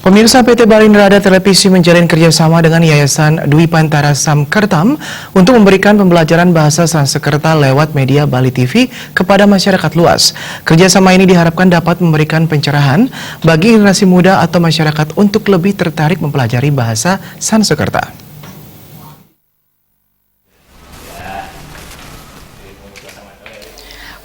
Pemirsa, PT Bali Nerada Televisi menjalin kerjasama dengan Yayasan Dwi Pantara Samkertam untuk memberikan pembelajaran bahasa Sanskerta lewat media Bali TV kepada masyarakat luas. Kerjasama ini diharapkan dapat memberikan pencerahan bagi generasi muda atau masyarakat untuk lebih tertarik mempelajari bahasa Sanskerta.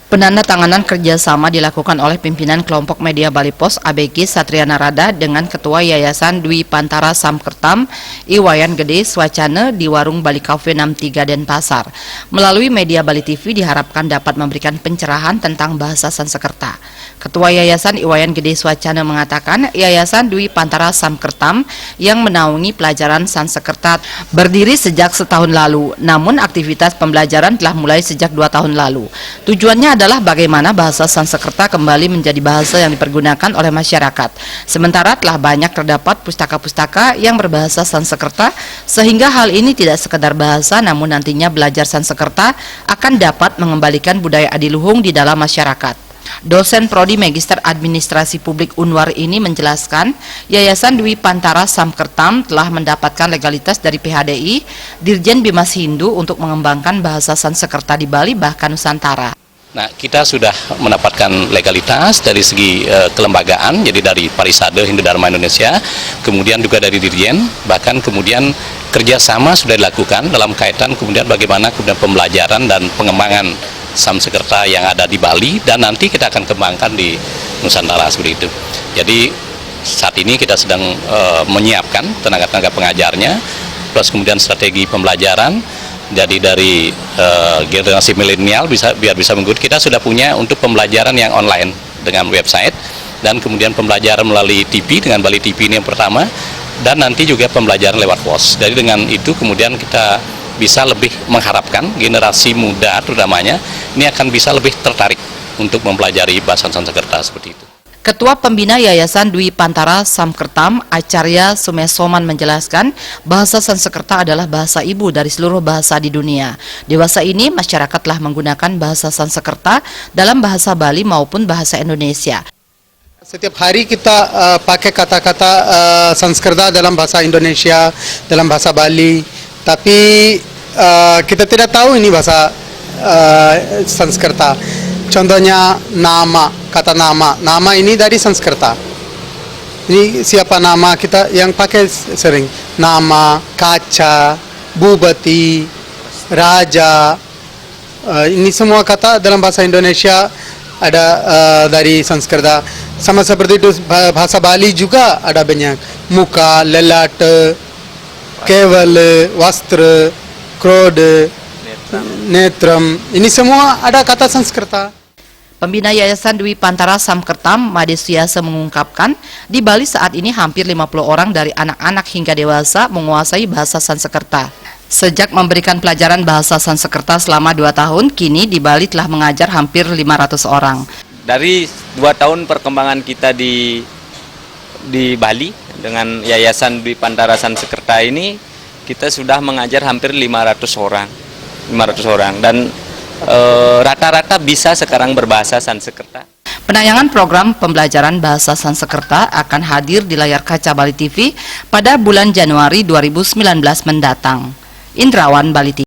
Penandatanganan kerjasama dilakukan oleh pimpinan kelompok media Bali Pos ABG Satria Narada dengan Ketua Yayasan Dwi Pantara Samkertam Iwayan Gede Swacana di Warung Bali Cafe 63 Denpasar. Melalui media Bali TV diharapkan dapat memberikan pencerahan tentang bahasa Sanskerta. Ketua Yayasan Iwayan Gede Swacana mengatakan Yayasan Dwi Pantara Samkertam yang menaungi pelajaran Sanskerta berdiri sejak setahun lalu, namun aktivitas pembelajaran telah mulai sejak 2 tahun lalu. Tujuannya adalah bagaimana bahasa Sanskerta kembali menjadi bahasa yang dipergunakan oleh masyarakat. Sementara telah banyak terdapat pustaka-pustaka yang berbahasa Sanskerta, sehingga hal ini tidak sekedar bahasa, namun nantinya belajar Sanskerta akan dapat mengembalikan budaya adiluhung di dalam masyarakat. Dosen Prodi Magister Administrasi Publik Unwar ini menjelaskan, Yayasan Dwi Pantara Samkertam telah mendapatkan legalitas dari PHDI, Dirjen Bimas Hindu untuk mengembangkan bahasa Sanskerta di Bali bahkan Nusantara. Nah, kita sudah mendapatkan legalitas dari segi kelembagaan, jadi dari Parisade Hindu Dharma Indonesia, kemudian juga dari Dirjen, bahkan kemudian kerjasama sudah dilakukan dalam kaitan kemudian bagaimana kemudian pembelajaran dan pengembangan Sanskerta yang ada di Bali, dan nanti kita akan kembangkan di Nusantara seperti itu. Jadi saat ini kita sedang menyiapkan tenaga-tenaga pengajarnya, plus kemudian strategi pembelajaran. Jadi dari generasi milenial biar bisa mengikuti, kita sudah punya untuk pembelajaran yang online dengan website, dan kemudian pembelajaran melalui TV dengan Bali TV ini yang pertama, dan nanti juga pembelajaran lewat pos. Jadi dengan itu kemudian kita bisa lebih mengharapkan generasi muda terutamanya ini akan bisa lebih tertarik untuk mempelajari bahasa Sanskerta seperti itu. Ketua Pembina Yayasan Dwi Pantara Samkertam, Acarya Sumesoman menjelaskan, bahasa Sanskerta adalah bahasa ibu dari seluruh bahasa di dunia. Dewasa ini, masyarakat telah menggunakan bahasa Sanskerta dalam bahasa Bali maupun bahasa Indonesia. Setiap hari kita pakai kata-kata Sanskerta dalam bahasa Indonesia, dalam bahasa Bali, tapi kita tidak tahu ini bahasa Sanskerta. Contohnya nama, kata nama ini dari Sanskerta. Ini siapa nama kita yang pakai sering? Nama, kaca, bupati, raja. Ini semua kata dalam bahasa Indonesia ada dari Sanskerta. Sama seperti itu bahasa Bali juga ada banyak. Muka, lelata, keval, wastra, krode, netram. Ini semua ada kata Sanskerta. Pembina Yayasan Dwi Pantara Samkertam, Made Suyasa mengungkapkan, di Bali saat ini hampir 50 orang dari anak-anak hingga dewasa menguasai bahasa Sanskerta. Sejak memberikan pelajaran bahasa Sanskerta selama 2 tahun, kini di Bali telah mengajar hampir 500 orang. Dari 2 tahun perkembangan kita di Bali dengan Yayasan Dwi Pantara Sanskerta ini, kita sudah mengajar hampir 500 orang dan rata-rata bisa sekarang berbahasa Sanskerta. Penayangan program pembelajaran bahasa Sanskerta akan hadir di layar kaca Bali TV pada bulan Januari 2019 mendatang. Indrawan, Bali TV.